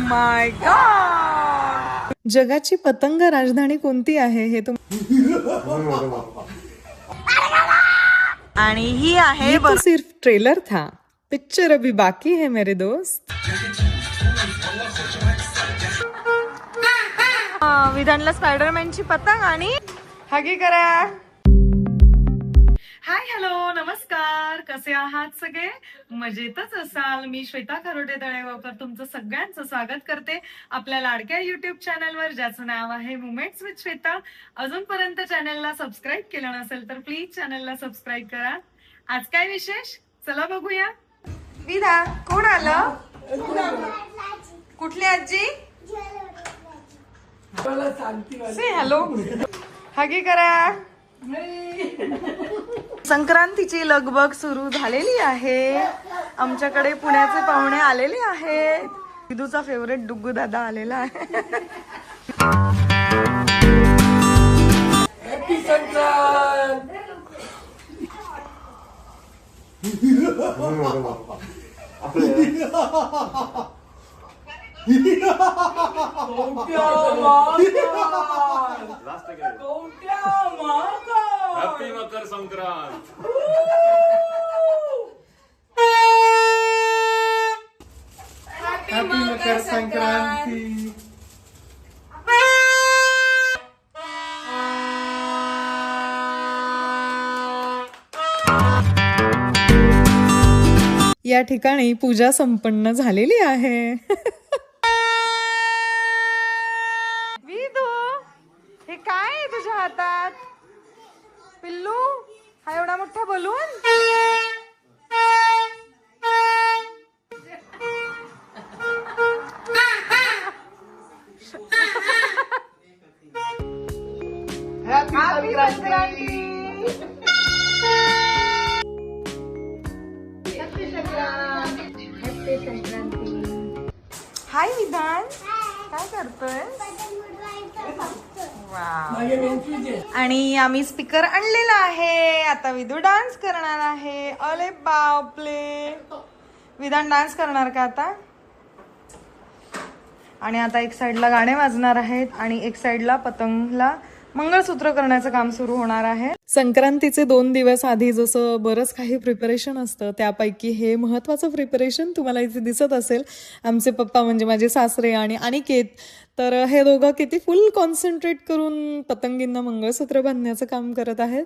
माय God, जगाची पतंग राजधानी कोणती आहे हे आणि ही आहे बस सिर्फ ट्रेलर था, पिक्चर अभी बाकी है मेरे दोस्त. विधानला स्पायडरमॅनची पतंग आणि हगी करा. हाय हॅलो नमस्कार, कसे आहात सगळे? मजेतच असाल. मी श्वेता खरोटे तळेगावकर तुमचं सगळ्यांचं स्वागत करते आपल्या लाडक्या युट्यूब चॅनलवर, ज्याचं नाव आहे मुमेंट्स विथ श्वेता. अजूनपर्यंत चॅनलला सबस्क्राईब केलं नसेल तर प्लीज चॅनलला सबस्क्राईब करा. आज काय विशेष, चला बघूया. विधा कोण आलं? कुठली आजी? से हॅलो हगी करा. संक्रांतीची लगबग सुरू झालेली आहे. आमच्याकडे पुण्याचे पाहुणे आलेले आहेत. विदूचा फेवरेट डुग्गू दादा आलेला आहे. Happy Sankrant. Happy Makar Sankrant. Happy Makar Sankranti. या ठिकाणी पूजा संपन्न झालेली आहे. विदू, हे काय आहे तुझ्या हातात? पिल्लू, हा एवढा मोठा बलून? हॅपी संक्रांती. हाय विधान, काय करतोय? आणि आम्ही स्पीकर आणलेला आहे. आता विदू डान्स करणार आहे. अरे बापले, विधान डान्स करणार का आता? आणि आता एक साइडला गाणे वाजणार आहेत आणि एक साइडला पतंगला मंगळसूत्र करण्याचं काम सुरू होणार आहे. संक्रांतीचे 2 दिवस आधी जसं बरंच काही प्रिपरेशन असतं, त्यापैकी हे महत्वाचं प्रिपरेशन तुम्हाला इथे दिसत असेल. आमचे पप्पा म्हणजे माझे सासरे आणि अनिकेत, तर हे दोघं किती फुल कॉन्सन्ट्रेट करून पतंगींना मंगळसूत्र बांधण्याचं काम करत आहेत.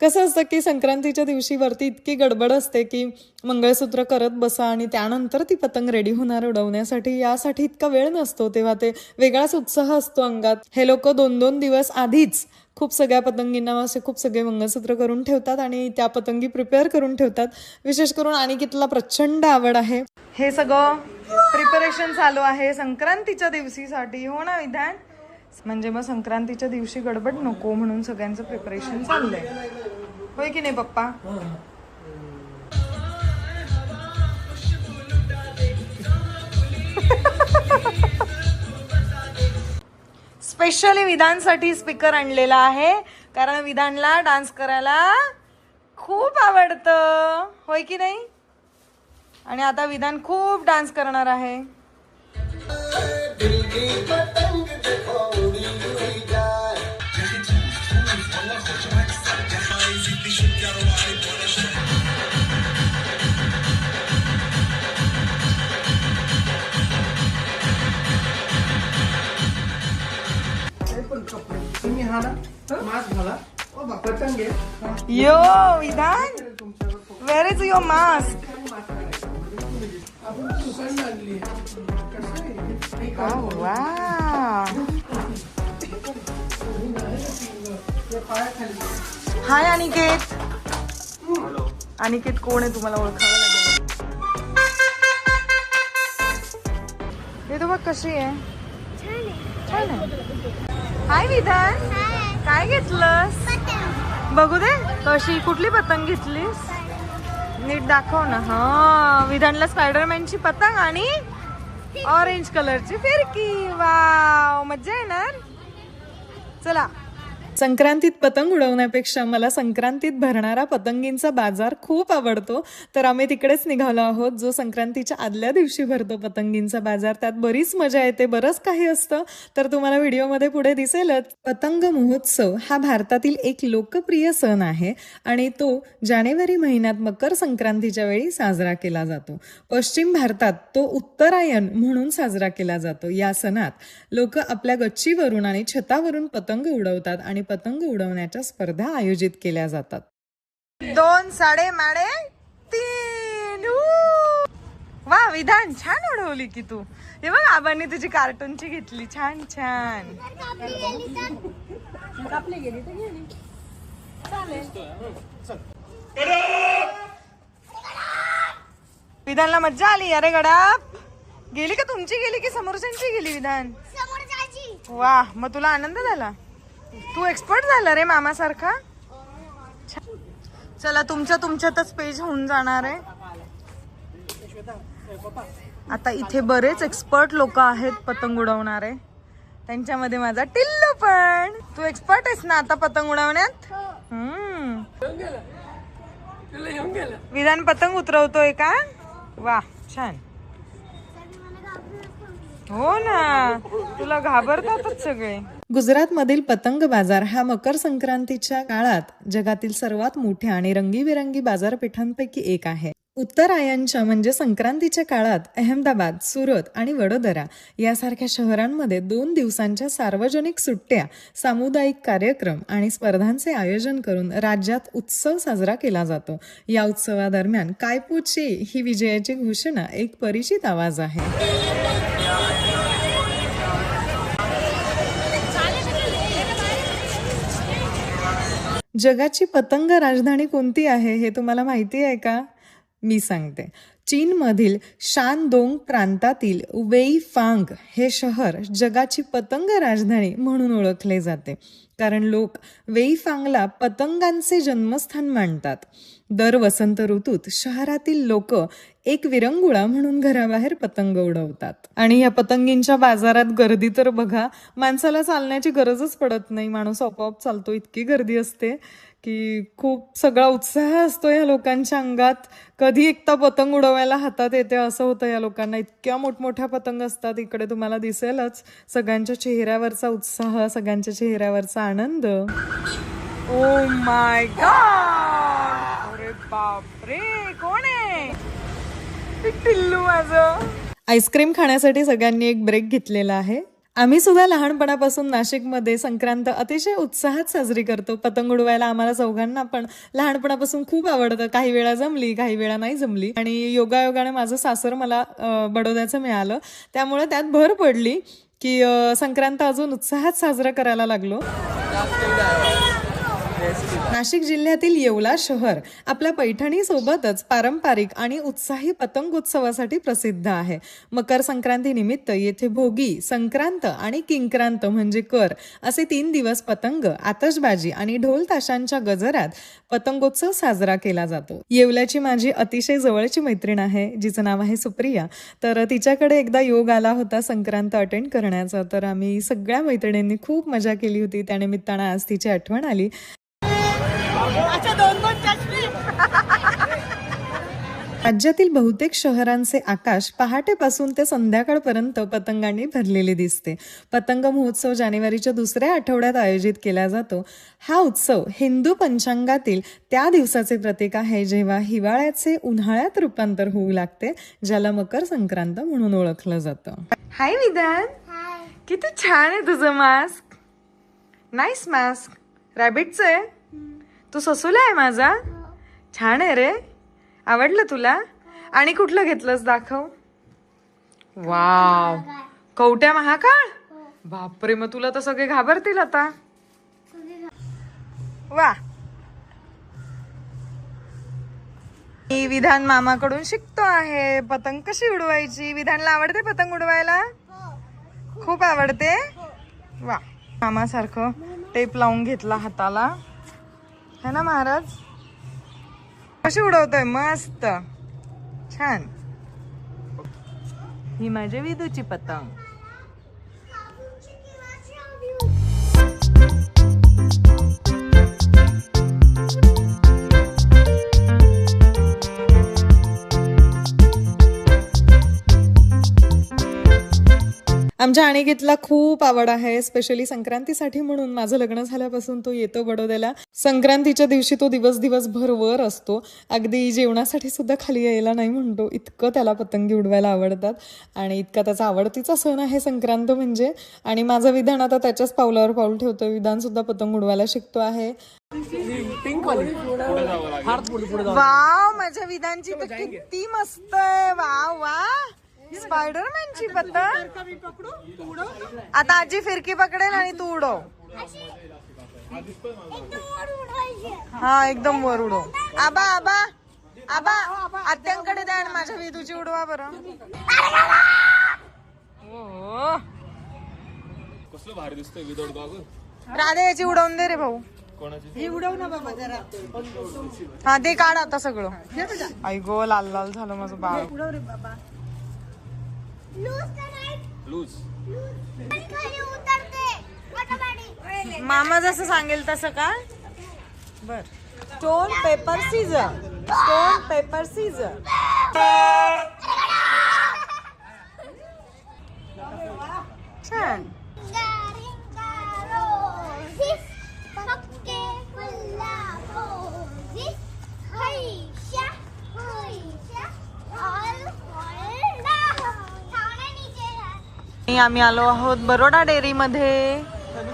कसं असतं की संक्रांतीच्या दिवशी वरती इतकी गडबड असते की मंगळसूत्र करत बसा आणि त्यानंतर ती पतंग रेडी होणार उडवण्यासाठी. यासाठी इतका वेळ नसतो, तेव्हा ते वेगळाच उत्साह असतो अंगात. हे लोक 2-2 दिवस आधीच खूप सगळ्या पतंगींना असे खूप सगळे मंगळसूत्र करून ठेवतात आणि त्या पतंगी प्रिपेअर करून ठेवतात. विशेष करून अनिकेतला प्रचंड आवड आहे. हे सगळं प्रिपरेशन चालू आहे संक्रांतीच्या दिवशीसाठी, हो ना विधान? म्हणजे मग संक्रांतीच्या दिवशी गडबड नको म्हणून सगळ्यांचं प्रिपरेशन चाललंय, होय की नाही पप्पा? स्पेशली विधानसाठी स्पीकर आणलेला आहे, कारण विधानला डान्स करायला खूप आवडतं, होय की नाही? आणि आता विधान खूप डान्स करणार आहे. यो विधान, वेअर इज युअर मास्क? हाय अनिकेत. अनिकेत कोण आहे तुम्हाला ओळखावं लागेल. हे तो बघ कशी आहे, छान आहे. हाय विधान, काय घेतलंस? बघू दे कशी, कुठली पतंग घेतलीस? नीट दाखव ना. हा, विधानला स्पायडरमॅनची पतंग आणि ऑरेंज कलरची फिरकी. वाव, मज्जा येणार. चला संक्रांतीत पतंग उडवण्यापेक्षा मला संक्रांतीत भरणारा पतंगींचा बाजार खूप आवडतो. तर आम्ही तिकडेच निघालो आहोत, जो संक्रांतीच्या आदल्या दिवशी भरतो पतंगींचा बाजार. त्यात बरीच मजा येते, बरंच काही असतं, तर तुम्हाला व्हिडिओमध्ये पुढे दिसेलच. पतंग महोत्सव हा भारतातील एक लोकप्रिय सण आहे आणि तो जानेवारी महिन्यात मकर संक्रांतीच्या वेळी साजरा केला जातो. पश्चिम भारतात तो उत्तरायण म्हणून साजरा केला जातो. या सणात लोक आपल्या गच्चीवरून आणि छतावरून पतंग उडवतात आणि पतंग उडवण्याच्या स्पर्धा आयोजित केल्या जातात. 2 साडे माडे 3. वा, विधान छान उडवली की तू. हे बघ, आबांनी तुझी कार्टूनची घेतली. छान छान. विधानला मज्जा आली. अरे गडाप, गेली का तुमची गेली की समोरच्यांची गेली? विधान, वा, मग तुला आनंद झाला. तू एक्सपर्ट झाला रे मामासारखा. चला, तुमच्यातच पेज होऊन जाणार आहे. आता इथे बरेच एक्सपर्ट लोक आहेत पतंग उडवणारे. त्यांच्यामध्ये माझा टिल्लू पण. तू एक्सपर्ट आहेस ना आता पतंग उडवण्यात? विधान पतंग उतरवतोय का? वा, छान. हो ना, तुला घाबरतातच सगळे. गुजरातमधील पतंग बाजार हा मकर संक्रांतीच्या काळात जगातील सर्वात मोठ्या आणि रंगीबेरंगी बाजारपेठांपैकी एक आहे. उत्तरायणच्या म्हणजे संक्रांतीच्या काळात अहमदाबाद, सुरत आणि वडोदरा यासारख्या शहरांमध्ये 2 दिवसांच्या सार्वजनिक सुट्ट्या, सामुदायिक कार्यक्रम आणि स्पर्धांचे आयोजन करून राज्यात उत्सव साजरा केला जातो. या उत्सवादरम्यान कायपोचे ही विजयाची घोषणा एक परिचित आवाज आहे. जगाची पतंग राजधानी कोणती आहे हे तुम्हाला माहिती आहे का? मी सांगते. चीनमधील शानदोंग प्रांतातील वेईफांग हे शहर जगाची पतंग राजधानी म्हणून ओळखले जाते, कारण लोक वेईफांगला पतंगांचे जन्मस्थान मानतात. दर वसंत ऋतूत शहरातील लोक एक विरंगुळा म्हणून घराबाहेर पतंग उडवतात. आणि या पतंगींच्या बाजारात गर्दी तर बघा, माणसाला चालण्याची गरजच पडत नाही, माणूस आपोआप चालतो. इतकी गर्दी असते की खूप सगळा उत्साह असतो या लोकांच्या अंगात. कधी एकदा पतंग उडवायला हातात येते असं होतं या लोकांना. इतक्या मोठमोठ्या पतंग असतात. इकडे तुम्हाला दिसेलच सगळ्यांच्या चेहऱ्यावरचा उत्साह, सगळ्यांच्या चेहऱ्यावरचा आनंद. ओ माय गॉड, अरे बापरे, कोण आहे? टिल्लू माझं. आईस्क्रीम खाण्यासाठी सगळ्यांनी एक ब्रेक घेतलेला आहे. आम्ही सुद्धा लहानपणापासून नाशिकमध्ये संक्रांत अतिशय उत्साहात साजरी करतो. पतंग उडवायला आम्हाला चौघांना पण लहानपणापासून खूप आवडतं. काही वेळा जमली, काही वेळा नाही जमली. आणि योगायोगाने माझं सासर मला बडोद्याचं मिळालं, त्यामुळे त्यात भर पडली की संक्रांत अजून उत्साहात साजरा करायला लागलो. नाशिक जिल्ह्यातील येवला शहर आपल्या पैठणी सोबतच पारंपरिक आणि उत्साही पतंगोत्सवासाठी प्रसिद्ध आहे. मकर संक्रांती निमित्त येथे भोगी, संक्रांत आणि किंक्रांत म्हणजे कर असे 3 दिवस पतंग, आतषबाजी आणि ढोल ताशांच्या गजरात पतंगोत्सव साजरा केला जातो. येवल्याची माझी अतिशय जवळची मैत्रीण आहे, जिचं नाव आहे सुप्रिया. तर तिच्याकडे एकदा योग आला होता संक्रांत अटेंड करण्याचा, तर आम्ही सगळ्या मैत्रिणींनी खूप मजा केली होती. त्यानिमित्तानं आज तिची आठवण आली. राज्यातील बहुतेक शहरांचे आकाश पहाटेपासून ते संध्याकाळपर्यंत पतंगांनी भरलेले दिसते. पतंग महोत्सव जानेवारीच्या 2ऱ्या आठवड्यात आयोजित केला जातो. हा उत्सव हिंदू पंचांगातील त्या दिवसाचे प्रतीक आहे जेव्हा हिवाळ्याचे उन्हाळ्यात रूपांतर होऊ लागते, ज्याला मकर संक्रांत म्हणून ओळखलं जातं. हाय विधान, किती छान आहे तुझं मास्क. नाईस मास्क, रॅबिटचं आहे. तू ससूला आहे माझा. छान आहे रे, आवडलं तुला? आणि कुठलं घेतलंस दाखव. वाव, कवट्या महाकाळ. बापरे, मग तुला तर सगळे घाबरतील आता. वा, मी विधान मामाकडून शिकतो आहे पतंग कशी उडवायची. विधानला आवडते पतंग उडवायला? खूप आवडते. वा, मामासारखं टेप लावून घेतला हाताला, है ना महाराज? कशी उडवतोय, मस्त, छान. ही माझी विदूची पतंग. आमच्या अनिकेतला खूप आवड आहे, स्पेशली संक्रांतीसाठी. म्हणून माझं लग्न झाल्यापासून तो येतो बडोद्याला. संक्रांतीच्या दिवशी तो दिवसभर वर असतो, अगदी जेवणासाठी सुद्धा खाली यायला नाही म्हणतो, इतकं त्याला पतंगी उडवायला आवडतात आणि इतका त्याचा आवडतीचा सण आहे संक्रांत म्हणजे. आणि माझं विधान आता त्याच्याच पावलावर पाऊल ठेवतो, विधान सुद्धा पतंग उडवायला शिकतो आहे. वाव, माझ्या विधानची तर किती मस्त आहे. वाव वा, स्पायडरमॅनची पतंग. आता आजी फिरकी पकडेल आणि तू उडव. हा, एकदम वर उडव. आबा आबा आबा, आत्यांकडे द्या आणि माझ्या विधूची उडवा बरं. हो, कसलं भारी दिसतंय विदाउट गॉगल. राधे याची उडवून दे रे भाऊ. हे उडव ना बाबा जरा. हा, ते काढ आता सगळं. आई गो, लाल लाल झालं माझं बाळ. उडव रे बाबा. लूज. मामा जसं सांगेल तसं का. बर. Stone paper scissor, stone paper scissor. छान. आम्ही आलो आहोत बरोडा डेअरी मध्ये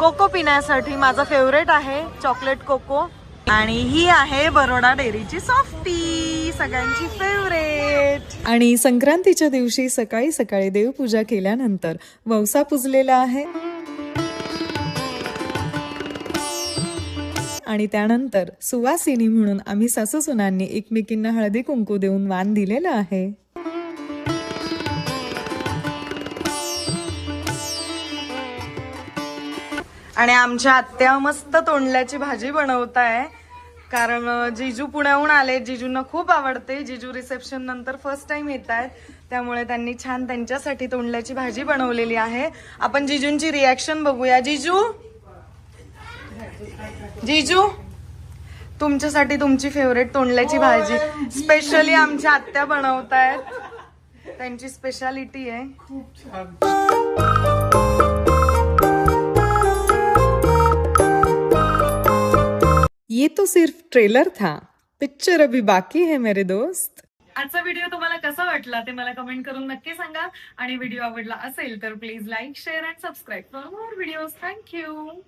कोको पिण्यासाठी. माझा फेवरेट आहे चॉकलेट कोको. आणि ही आहे बरोडा डेअरीची सॉफ्टी, सगळ्यांची फेवरेट. आणि संक्रांतीच्या दिवशी सकाळी सकाळी देवपूजा केल्यानंतर वौसा पुजलेला आहे आणि त्यानंतर सुवासिनी म्हणून आम्ही सासू सुनांनी एकमेकींना हळदी कुंकू देऊन वाण दिलेलं आहे. आणि आमच्या आत्या मस्त तोंडल्याची भाजी बनवत आहे, कारण जिजू पुण्याहून आले. जिजूंना खूप आवडते. जिजू रिसेप्शन नंतर फर्स्ट टाइम येत आहेत, त्यामुळे त्यांनी छान त्यांच्यासाठी तोंडल्याची भाजी बनवलेली आहे. आपण जिजूंची रिॲक्शन बघूया. जिजू, जिजू, तुमच्यासाठी तुमची फेवरेट तोंडल्याची भाजी स्पेशली आमच्या आत्या बनवतायत. त्यांची स्पेशालिटी आहे. खूप छान. ये तो सिर्फ ट्रेलर था, पिक्चर अभी बाकी है मेरे दोस्त. आजचा व्हिडिओ तुम्हाला कसा वाटला ते मला कमेंट करून नक्की सांगा. आणि व्हिडिओ आवडला असेल तर please like, share and subscribe for more videos. Thank you.